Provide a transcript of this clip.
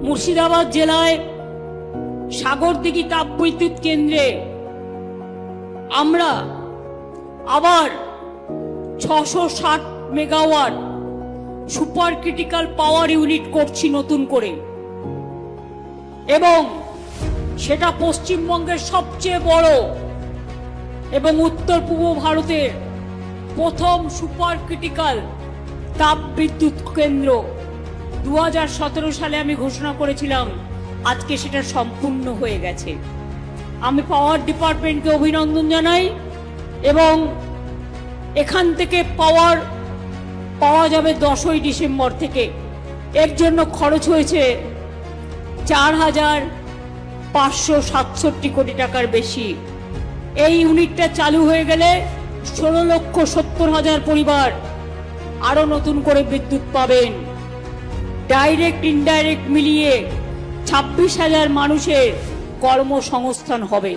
মুর্শিদাবাদ জেলায় সাগরদিঘি তাপবিদ্যুৎ কেন্দ্রে আমরা আবার 660 মেগাওয়াট সুপার ক্রিটিক্যাল পাওয়ার ইউনিট করছি নতুন করে, এবং সেটা পশ্চিমবঙ্গের সবচেয়ে বড় এবং উত্তর পূর্ব ভারতের প্রথম সুপার ক্রিটিক্যাল তাপবিদ্যুৎ কেন্দ্র। 2017 সালে আমি ঘোষণা করেছিলাম, আজকে সেটা সম্পূর্ণ হয়ে গেছে। আমি পাওয়ার ডিপার্টমেন্টকে অভিনন্দন জানাই, এবং এখান থেকে পাওয়া যাবে 10ই ডিসেম্বর থেকে। এর জন্য খরচ হয়েছে 4,567 কোটি টাকার বেশি। এই ইউনিটটা চালু হয়ে গেলে 16,70,000 পরিবার আরো নতুন করে বিদ্যুৎ পাবেন। ডাইরেক্ট ইনডাইরেক্ট মিলিয়ে 26,000 মানুষের কর্মসংস্থান হবে।